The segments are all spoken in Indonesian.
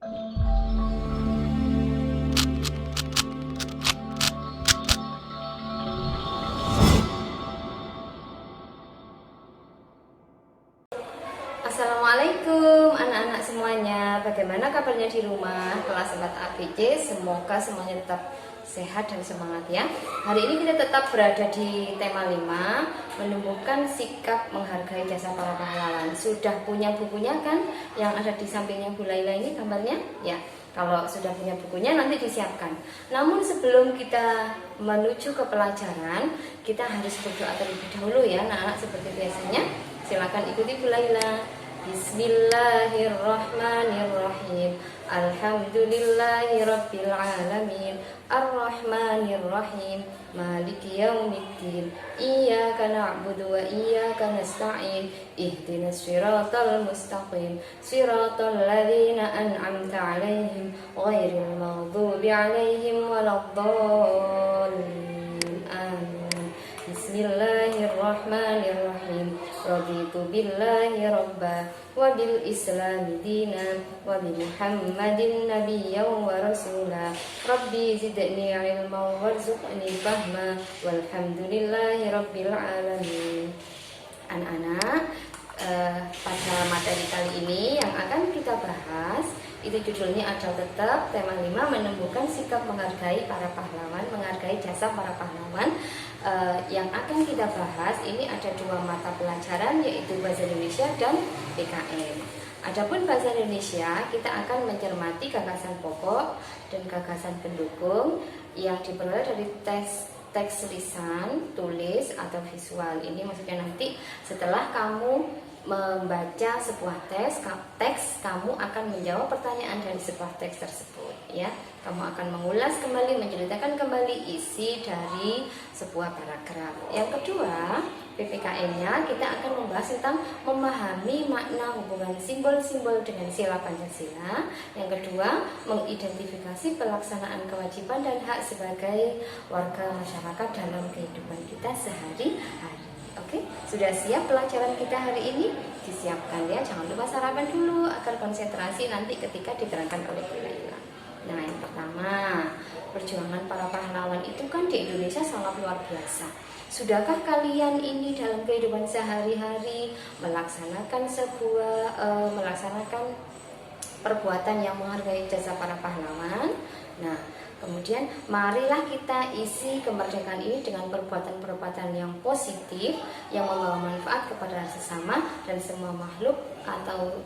Assalamualaikum anak-anak semuanya. Bagaimana kabarnya di rumah kelas 4 ABC? Semoga semuanya tetap sehat dan semangat ya. Hari ini kita tetap berada di tema 5, menumbuhkan sikap menghargai jasa para pahlawan. Sudah punya bukunya kan? Yang ada di sampingnya Bu Laila ini gambarnya? Ya. Kalau sudah punya bukunya nanti disiapkan. Namun sebelum kita menuju ke pelajaran, kita harus berdoa terlebih dahulu ya anak-anak, seperti biasanya. Silakan ikuti Bu Laila. Bismillahirrahmanirrahim. Alhamdulillahi rabbil alamin. Ar-Rahmanir-Rahim. Maliki yaumiddin. Iyyaka na'budu wa iyyaka nasta'in. Ihdinas siratal mustaqim. Siratal ladzina an'amta 'alaihim ghairil maghdubi 'alaihim waladdallin. Amin. Bismillahirrahmanirrahim. Raditu billahi rabba wa bil islami dina wa bi Muhammadin nabiyyan wa rasula. Rabbi zidni ilma warzuqni fahma walhamdulillahi rabbil alamin. Anak-anak, pada materi kali ini yang akan kita bahas itu judulnya adalah tetap tema 5, menumbuhkan sikap menghargai para pahlawan, menghargai jasa para pahlawan. Yang akan kita bahas ini ada 2 mata pelajaran, yaitu Bahasa Indonesia dan PKN. Adapun Bahasa Indonesia, kita akan mencermati gagasan pokok dan gagasan pendukung yang diperoleh dari teks lisan, tulis, atau visual. Ini maksudnya nanti setelah kamu membaca sebuah teks, kamu akan menjawab pertanyaan dari sebuah teks tersebut ya. Kamu akan mengulas kembali, menceritakan kembali isi dari sebuah paragraf. Yang kedua, PPKN-nya kita akan membahas tentang memahami makna hubungan simbol-simbol dengan sila Pancasila. Yang kedua, mengidentifikasi pelaksanaan kewajiban dan hak sebagai warga masyarakat dalam kehidupan kita sehari-hari. Oke, sudah siap pelajaran kita hari ini? Disiapkan ya, jangan lupa sarapan dulu agar konsentrasi nanti ketika diterangkan oleh Bu Laila. Nah, yang pertama, perjuangan para pahlawan itu kan di Indonesia sangat luar biasa. Sudahkah kalian ini dalam kehidupan sehari-hari melaksanakan perbuatan yang menghargai jasa para pahlawan? Nah, kemudian marilah kita isi kemerdekaan ini dengan perbuatan-perbuatan yang positif yang membawa manfaat kepada sesama dan semua makhluk atau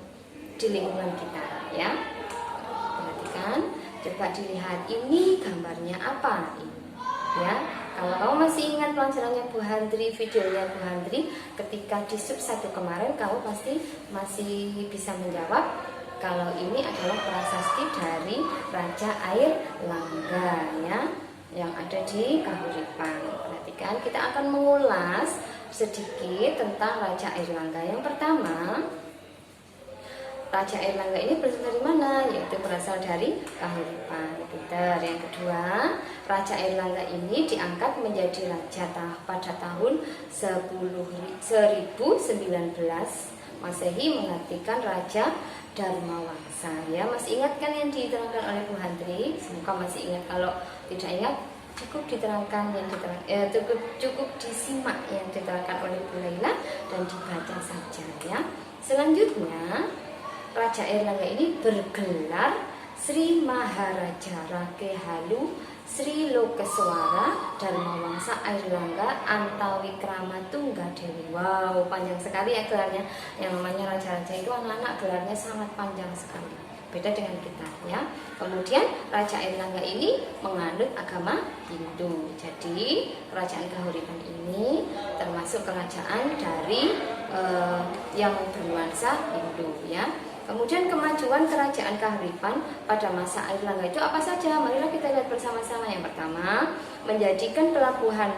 di lingkungan kita ya. Perhatikan, coba dilihat ini gambarnya apa ini ya. Kalau kamu masih ingat pelajarannya Bu Handri, videonya Bu Handri ketika di sub 1 kemarin, kamu pasti masih bisa menjawab kalau ini adalah prasasti dari Raja Airlangga ya, yang ada di Kahuripan. Perhatikan, kita akan mengulas sedikit tentang Raja Airlangga. Yang pertama, Raja Airlangga ini berasal dari mana? Yaitu berasal dari Kahuripan. Pintar. Yang kedua, Raja Airlangga ini diangkat menjadi raja pada tahun 1019 Masehi, menggantikan Raja Dharmawangsa ya. Masih ingat kan yang diterangkan oleh Bu Handri? Semoga masih ingat. Kalau tidak ingat, cukup diterangkan cukup disimak yang diterangkan oleh Bu Laila dan dibaca saja ya. Selanjutnya, Raja Airlangga ini bergelar Sri Maharaja Rakehalu Sri Lokeswara Dharmawangsa Airlangga Antawikrama Tunggadewi. Wow, panjang sekali ya gelarnya. Yang namanya raja-raja itu anak-anak gelarnya sangat panjang sekali. Beda dengan kita ya. Kemudian Raja Airlangga ini menganut agama Hindu. Jadi kerajaan Kahuripan ini termasuk kerajaan dari yang bernuansa Hindu ya. Kemudian kemajuan kerajaan Kahuripan pada masa Airlangga itu apa saja? Marilah kita lihat bersama-sama. Yang pertama, menjadikan pelabuhan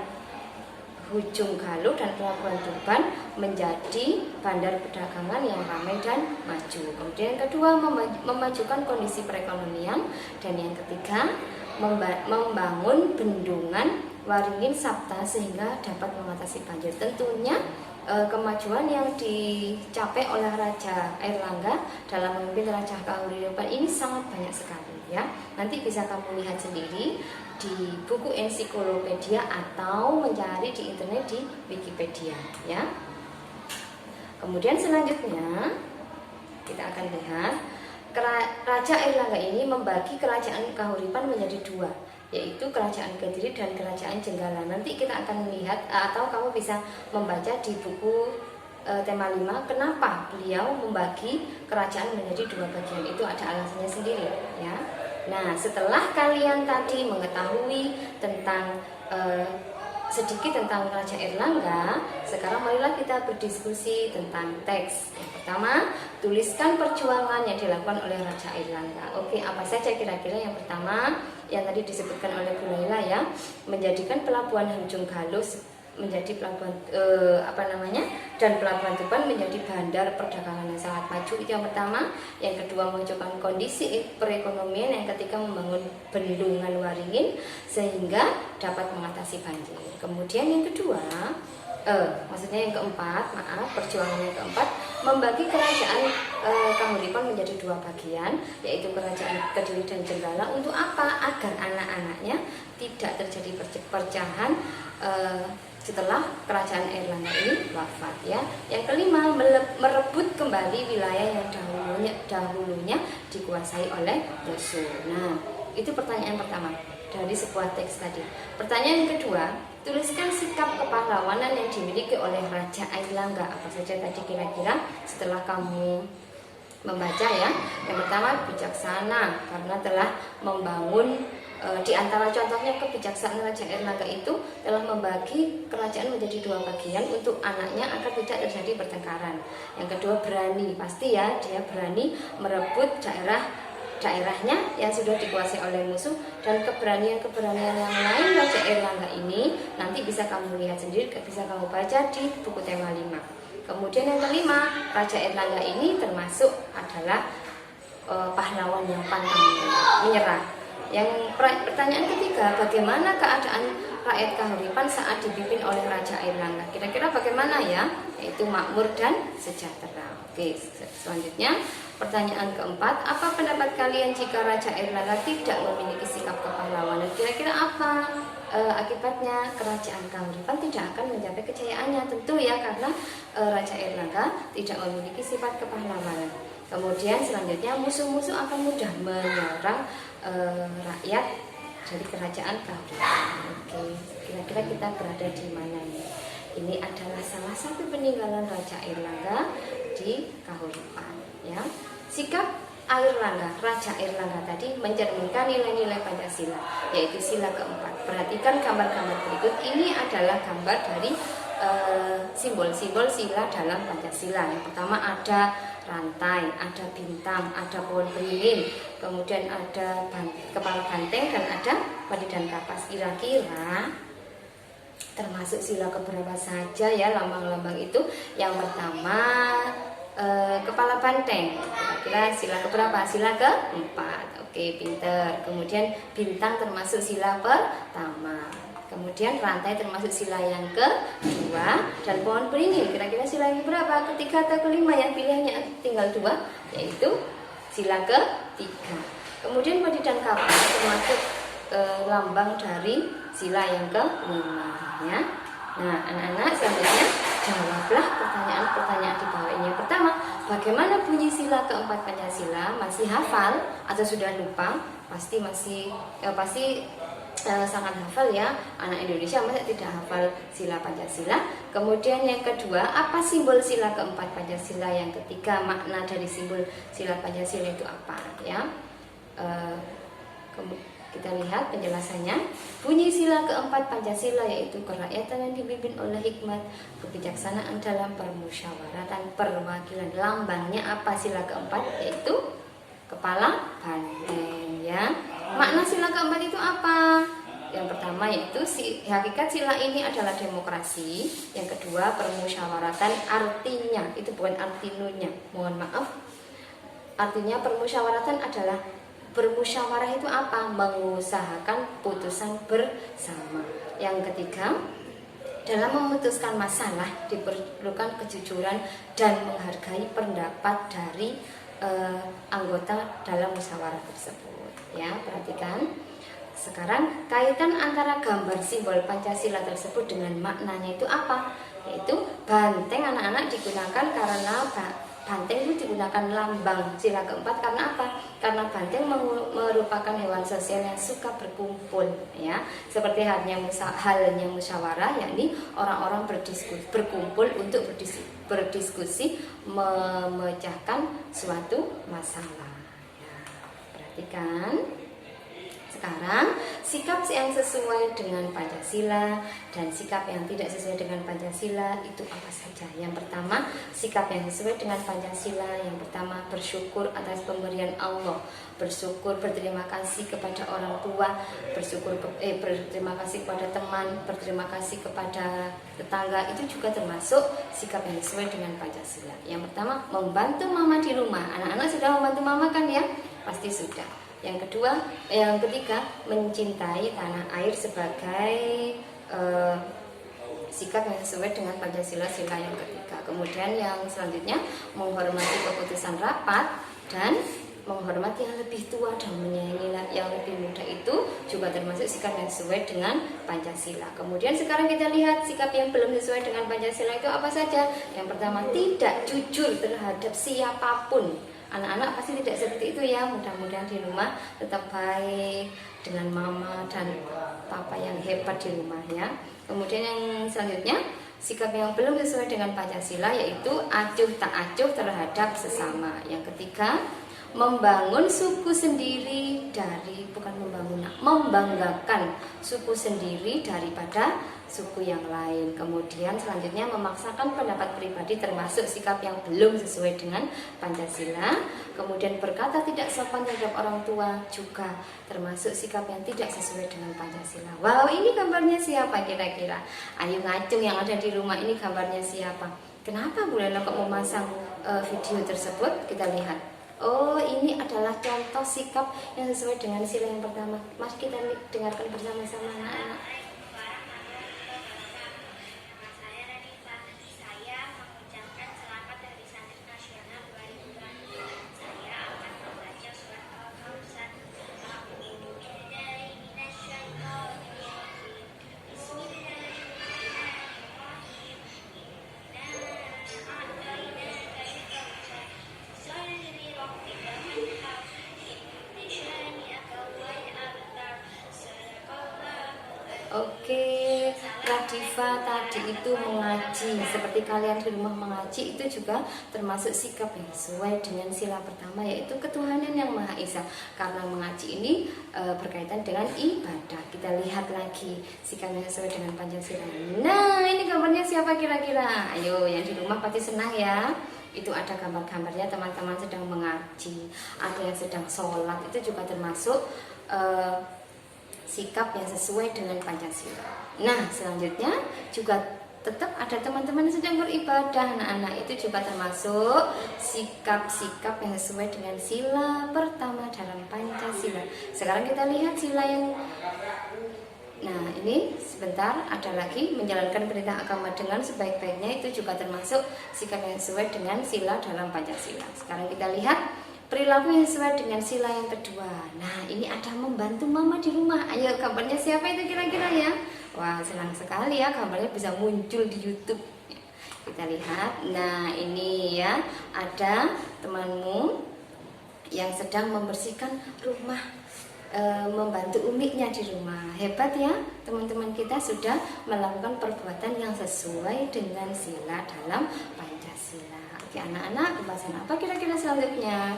Ujung Galuh dan pelabuhan Tuban menjadi bandar perdagangan yang ramai dan maju. Kemudian yang kedua, memajukan kondisi perekonomian. Dan yang ketiga, membangun bendungan Waringin Sapta sehingga dapat mengatasi banjir. Tentunya kemajuan yang dicapai oleh Raja Airlangga dalam memimpin Raja Kahuripan ini sangat banyak sekali ya. Nanti bisa kamu lihat sendiri di buku ensiklopedia atau mencari di internet di Wikipedia ya. Kemudian selanjutnya kita akan lihat Raja Airlangga ini membagi kerajaan Kahuripan menjadi dua, yaitu Kerajaan Kediri dan Kerajaan Jenggala. Nanti kita akan melihat atau kamu bisa membaca di buku tema 5 kenapa beliau membagi kerajaan menjadi dua bagian. Itu ada alasannya sendiri ya. Nah, setelah kalian tadi mengetahui tentang sedikit tentang Raja Airlangga, sekarang marilah kita berdiskusi tentang teks. Yang pertama, tuliskan perjuangan yang dilakukan oleh Raja Airlangga. Oke, apa saja kira-kira? Yang pertama, yang tadi disebutkan oleh Bu Laila ya, menjadikan pelabuhan Tanjung Galuh menjadi pelabuhan dan pelabuhan Tuban menjadi bandar perdagangan yang sangat maju. Itu yang pertama. Yang kedua, menunjukkan kondisi perekonomian. Yang ketiga, membangun bendungan Waringin sehingga dapat mengatasi banjir. Kemudian yang kedua, yang keempat, perjuangan yang keempat, membagi kerajaan Kahuripan menjadi dua bagian, yaitu Kerajaan Kediri dan Jenggala. Untuk apa? Agar anak-anaknya tidak terjadi perpecahan setelah Kerajaan Airlangga ini wafat ya. Yang kelima, merebut kembali wilayah yang dahulunya dikuasai oleh musuh. Nah, itu pertanyaan pertama dari sebuah teks tadi. Pertanyaan yang kedua, tuliskan sikap kepahlawanan yang dimiliki oleh Raja Airlangga. Apa saja tadi kira-kira setelah kamu membaca ya. Yang pertama, bijaksana karena telah membangun di antara contohnya kebijaksanaan Raja Airlangga itu telah membagi kerajaan menjadi dua bagian untuk anaknya agar tidak terjadi pertengkaran. Yang kedua, berani, pasti ya, dia berani merebut daerahnya yang sudah dikuasai oleh musuh. Dan keberanian-keberanian yang lain Raja Airlangga ini nanti bisa kamu lihat sendiri, bisa kamu baca di buku tema 5. Kemudian yang kelima, Raja Airlangga ini termasuk adalah pahlawan yang pantang menyerah. Yang pertanyaan ketiga, bagaimana keadaan rakyat Kahuripan saat dipimpin oleh Raja Airlangga? Kira-kira bagaimana ya? Yaitu makmur dan sejahtera. Oke, selanjutnya pertanyaan keempat, apa pendapat kalian jika Raja Airlangga tidak memiliki sikap kepahlawanan? Kira-kira apa akibatnya? Kerajaan Kahuripan tidak akan mencapai kejayaannya, tentu ya, karena Raja Airlangga tidak memiliki sifat kepahlawanan. Kemudian selanjutnya, musuh-musuh akan mudah menyerang rakyat dari kerajaan Kahuripan. Oke, kira-kira kita berada di mana nih? Ini adalah salah satu peninggalan Raja Airlangga di Kahuripan ya. Sikap Raja Airlangga tadi mencerminkan nilai-nilai Pancasila, yaitu sila keempat. Perhatikan gambar-gambar berikut. Ini adalah gambar dari simbol-simbol sila dalam Pancasila. Yang pertama ada rantai, ada bintang, ada pohon beringin, kemudian ada kepala banteng, dan ada padi dan kapas. Kira-kira termasuk sila keberapa saja ya lambang-lambang itu? Yang pertama kepala banteng. Kira-kira sila keberapa? Sila keempat. Oke, pinter. Kemudian bintang termasuk sila pertama. Kemudian rantai termasuk sila yang kedua, dan pohon beringin kira-kira sila yang berapa? Ketiga atau kelima? Yang pilihannya tinggal dua, yaitu sila ketiga. Kemudian padi dan kapas termasuk lambang dari sila yang kelima ya. Nah, anak-anak selanjutnya jawablah pertanyaan-pertanyaan di bawah ini. Yang pertama, bagaimana bunyi sila keempat Pancasila? Masih hafal atau sudah lupa? Pasti sangat hafal ya. Anak Indonesia masa tidak hafal sila Pancasila. Kemudian yang kedua, apa simbol sila keempat Pancasila? Yang ketiga, makna dari simbol sila Pancasila itu apa ya? Kita lihat penjelasannya. Bunyi sila keempat Pancasila yaitu kerakyatan yang dipimpin oleh hikmat, kebijaksanaan dalam permusyawaratan, perwakilan. Lambangnya apa sila keempat? Yaitu kepala banteng ya. Makna sila keempat itu apa? Yang pertama yaitu hakikat sila ini adalah demokrasi. Yang kedua, permusyawaratan, artinya itu bukan arti nunya, mohon maaf. Artinya permusyawaratan adalah bermusyawarah itu apa? Mengusahakan putusan bersama. Yang ketiga, Dalam memutuskan masalah diperlukan kejujuran dan menghargai pendapat dari anggota dalam musyawarah tersebut. Ya, perhatikan. Sekarang kaitan antara gambar simbol Pancasila tersebut dengan maknanya itu apa? Yaitu banteng anak-anak digunakan karena banteng itu digunakan lambang sila keempat karena apa? Karena banteng merupakan hewan sosial yang suka berkumpul, ya. Seperti halnya musyawarah, yakni orang-orang berkumpul untuk berdiskusi memecahkan suatu masalah. Ya, perhatikan. Sekarang, sikap yang sesuai dengan Pancasila dan sikap yang tidak sesuai dengan Pancasila itu apa saja? Yang pertama, sikap yang sesuai dengan Pancasila. Yang pertama, bersyukur atas pemberian Allah, bersyukur, berterima kasih kepada orang tua, berterima kasih kepada teman, berterima kasih kepada tetangga. Itu juga termasuk sikap yang sesuai dengan Pancasila. Yang pertama, membantu mama di rumah. Anak-anak sudah membantu mama kan ya? Pasti sudah. Yang ketiga, mencintai tanah air sebagai sikap yang sesuai dengan Pancasila sila yang ketiga. Kemudian yang selanjutnya, menghormati keputusan rapat dan menghormati yang lebih tua dan menyayangi yang lebih muda, itu juga termasuk sikap yang sesuai dengan Pancasila. Kemudian sekarang kita lihat sikap yang belum sesuai dengan Pancasila itu apa saja. Yang pertama, tidak jujur terhadap siapapun. Anak-anak pasti tidak seperti itu ya. Mudah-mudahan di rumah tetap baik dengan mama dan papa yang hebat di rumah ya. Kemudian yang selanjutnya, sikap yang belum sesuai dengan Pancasila yaitu acuh tak acuh terhadap sesama. Yang ketiga, membangun suku sendiri membanggakan suku sendiri daripada suku yang lain. Kemudian selanjutnya, memaksakan pendapat pribadi termasuk sikap yang belum sesuai dengan Pancasila. Kemudian berkata tidak sopan terhadap orang tua juga termasuk sikap yang tidak sesuai dengan Pancasila. Wow, ini gambarnya siapa kira-kira? Ayo ngacung yang ada di rumah, ini gambarnya siapa? Kenapa Bu Lela kok memasang video tersebut? Kita lihat. Oh, ini adalah contoh sikap yang sesuai dengan sila yang pertama. Mari kita dengarkan bersama-sama anak-anak. Oke, Radifa tadi itu mengaji. Seperti kalian di rumah mengaji, itu juga termasuk sikap yang sesuai dengan sila pertama, yaitu ketuhanan yang Maha Esa. Karena mengaji ini berkaitan dengan ibadah. Kita lihat lagi sikap yang sesuai dengan Pancasila. Nah, ini gambarnya siapa kira-kira? Ayo, yang di rumah pasti senang ya. Itu ada gambar-gambarnya teman-teman sedang mengaji, ada yang sedang sholat. Itu juga termasuk sikap yang sesuai dengan Pancasila. Nah, selanjutnya juga tetap ada teman-teman yang sedang beribadah. Anak-anak, itu juga termasuk sikap-sikap yang sesuai dengan sila pertama dalam Pancasila. Sekarang kita lihat sila yang ini sebentar, ada lagi menjalankan perintah agama dengan sebaik-baiknya. Itu juga termasuk sikap yang sesuai dengan sila dalam Pancasila. Sekarang kita lihat perilaku yang sesuai dengan sila yang kedua. Nah, ini ada membantu mama di rumah. Ayo, gambarnya siapa itu kira-kira ya? Wah, senang sekali ya, gambarnya bisa muncul di YouTube. Kita lihat. Nah, ini ya, ada temanmu yang sedang membersihkan rumah, membantu umiknya di rumah. Hebat ya, teman-teman kita sudah melakukan perbuatan yang sesuai dengan sila dalam Pancasila. Oke, anak-anak, pembahasan apa kira-kira selanjutnya?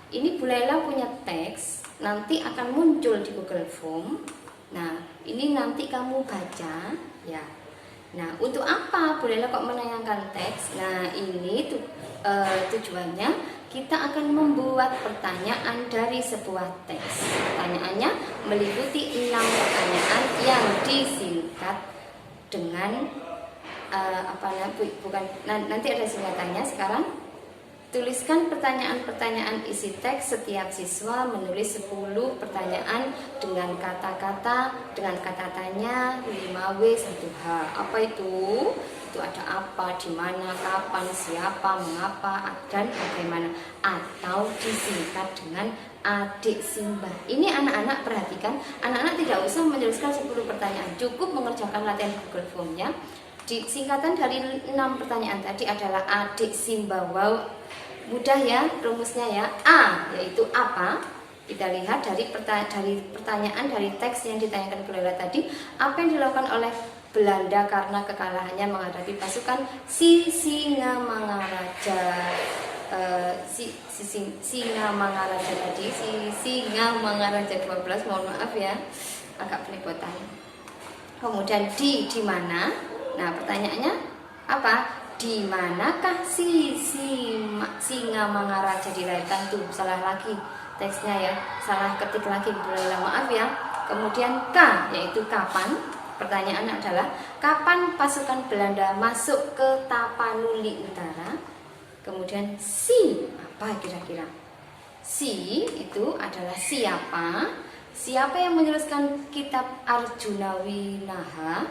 Ini Bu Lela punya teks, nanti akan muncul di Google Form. Nah, ini nanti kamu baca ya. Nah, untuk apa Bu Lela kok menayangkan teks? Nah, ini tujuannya kita akan membuat pertanyaan dari sebuah teks. Pertanyaannya meliputi 6 pertanyaan yang disingkat dengan nanti ada singkatannya sekarang. Tuliskan pertanyaan-pertanyaan isi teks. Setiap siswa menulis 10 pertanyaan dengan kata-kata, dengan kata tanya 5W 1H. Apa itu? Itu ada apa, di mana, kapan, siapa, mengapa, dan bagaimana. Atau disingkat dengan adik Simba. Ini anak-anak perhatikan, anak-anak tidak usah menuliskan 10 pertanyaan, cukup mengerjakan latihan Google Form-nya. Singkatan dari 6 pertanyaan tadi adalah adik Simba. Wow, mudah ya rumusnya ya. A yaitu apa? Kita lihat dari pertanyaan dari teks yang ditanyakan ke Laila tadi. Apa yang dilakukan oleh Belanda karena kekalahannya menghadapi pasukan Singamangaraja? Singamangaraja tadi, Singamangaraja 12, mohon maaf ya, agak belepotan. Kemudian di mana? Nah, pertanyaannya apa? Di manakah Singamangaraja dilahirkan? Tuh, salah lagi teksnya ya, salah ketik lagi, maaf ya. Kemudian K yaitu kapan? Pertanyaannya adalah kapan pasukan Belanda masuk ke Tapanuli Utara? Kemudian si apa kira-kira? Si itu adalah siapa? Siapa yang menuliskan kitab Arjuna Winaha?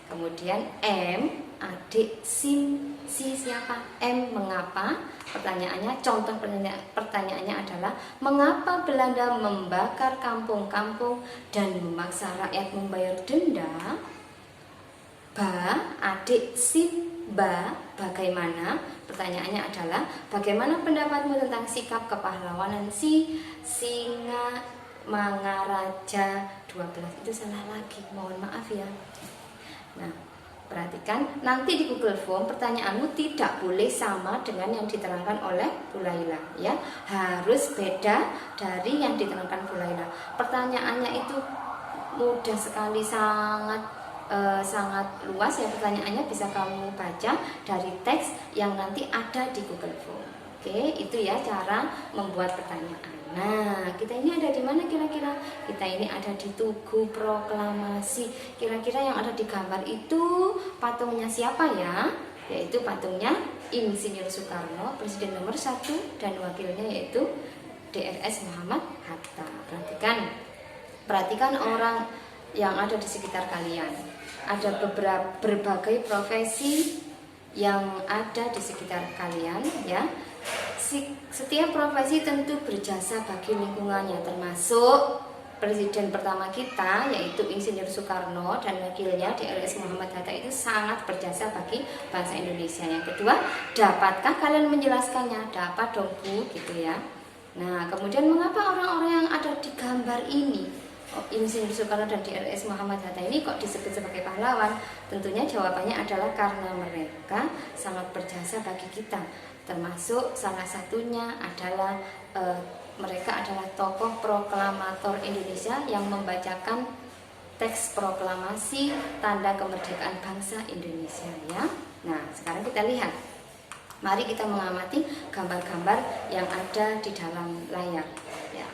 Kemudian M, adik si siapa? M mengapa? Pertanyaannya, contoh pertanyaannya adalah mengapa Belanda membakar kampung-kampung dan memaksa rakyat membayar denda? Ba, adik Simba, bagaimana? Pertanyaannya adalah bagaimana pendapatmu tentang sikap kepahlawanan Singamangaraja 12? Itu salah lagi, mohon maaf ya. Nah, perhatikan nanti di Google Form pertanyaanmu tidak boleh sama dengan yang diterangkan oleh Bu Laila ya. Harus beda dari yang diterangkan Bu Laila. Pertanyaannya itu mudah sekali, sangat luas ya pertanyaannya, bisa kamu baca dari teks yang nanti ada di Google Form. Oke, itu ya cara membuat pertanyaan. Nah, kita ini ada di mana kira-kira? Kita ini ada di Tugu Proklamasi. Kira-kira yang ada di gambar itu patungnya siapa ya? Yaitu patungnya Insinyur Soekarno, Presiden nomor 1, dan wakilnya yaitu DRS Muhammad Hatta. Perhatikan orang yang ada di sekitar kalian. Ada berbagai profesi yang ada di sekitar kalian ya. Setiap profesi tentu berjasa bagi lingkungannya, termasuk presiden pertama kita yaitu Insinyur Soekarno dan wakilnya DRS Muhammad Hatta itu sangat berjasa bagi bangsa Indonesia. Yang kedua, dapatkah kalian menjelaskannya? Dapat dong Bu, gitu ya. Nah, kemudian mengapa orang-orang yang ada di gambar ini, Insinyur Soekarno dan DRS Muhammad Hatta ini kok disebut sebagai pahlawan? Tentunya jawabannya adalah karena mereka sangat berjasa bagi kita. Termasuk salah satunya adalah mereka adalah tokoh proklamator Indonesia yang membacakan teks proklamasi tanda kemerdekaan bangsa Indonesia ya. Nah, sekarang kita lihat. Mari kita mengamati gambar-gambar yang ada di dalam layar ya.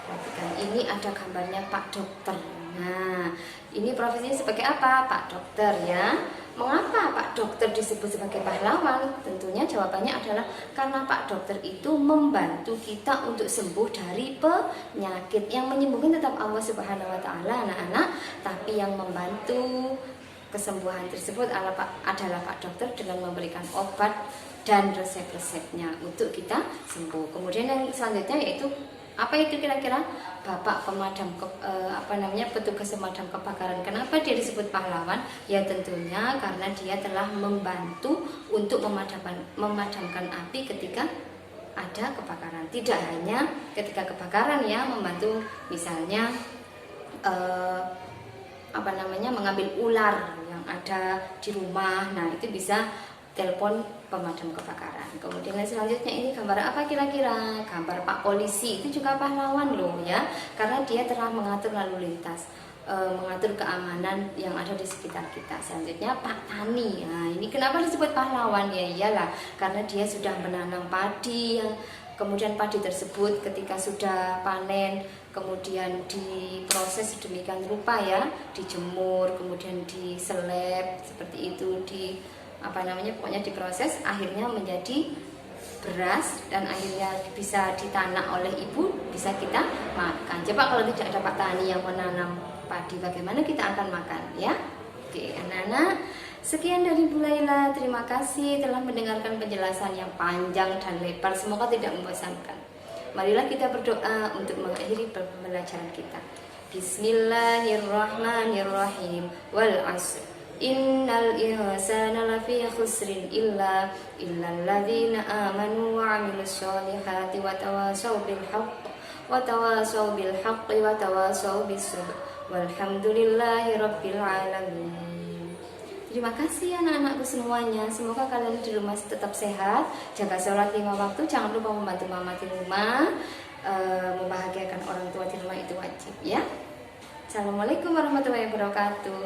Perhatikan, ini ada gambarnya Pak Dokter. Nah, ini profesinya sebagai apa? Pak Dokter ya. Mengapa Pak Dokter disebut sebagai pahlawan? Tentunya jawabannya adalah karena Pak Dokter itu membantu kita untuk sembuh dari penyakit. Yang menyembuhkan tetap Allah Subhanahu wa taala, anak-anak, tapi yang membantu kesembuhan tersebut adalah Pak Dokter dengan memberikan obat dan resep-resepnya untuk kita sembuh. Kemudian yang selanjutnya yaitu apa itu kira-kira? Bapak petugas pemadam kebakaran. Kenapa dia disebut pahlawan? Ya tentunya karena dia telah membantu untuk memadamkan api ketika ada kebakaran. Tidak hanya ketika kebakaran ya, membantu misalnya mengambil ular yang ada di rumah. Nah, itu bisa telepon pemadam kebakaran. Kemudian selanjutnya ini gambar apa kira-kira? Gambar Pak Polisi, itu juga pahlawan loh ya, karena dia telah mengatur lalu lintas, mengatur keamanan yang ada di sekitar kita. Selanjutnya Pak Tani. Nah, ini kenapa disebut pahlawan? Ya iyalah, karena dia sudah menanam padi yang kemudian padi tersebut ketika sudah panen kemudian diproses sedemikian rupa ya, dijemur, kemudian diseleb seperti itu, pokoknya diproses, akhirnya menjadi beras dan akhirnya bisa ditanak oleh ibu, bisa kita makan. Coba kalau tidak ada petani yang menanam padi, bagaimana kita akan makan ya? Oke, anak-anak, sekian dari Bu Laila. Terima kasih telah mendengarkan penjelasan yang panjang dan lebar. Semoga tidak membosankan. Marilah kita berdoa untuk mengakhiri pembelajaran kita. Bismillahirrahmanirrahim. Wal 'asr. Innal insana lafi khusrin illa alladzina amanu wa 'amilus solihati wa tawasaw bil haqqi wa tawasaw bis sabr. Walhamdulillahi rabbil alamin. Terima kasih anak-anakku semuanya. Semoga kalian di rumah tetap sehat, jaga sholat 5 waktu, jangan lupa membantu mama di rumah. Membahagiakan orang tua di rumah itu wajib ya. Assalamualaikum warahmatullahi wabarakatuh.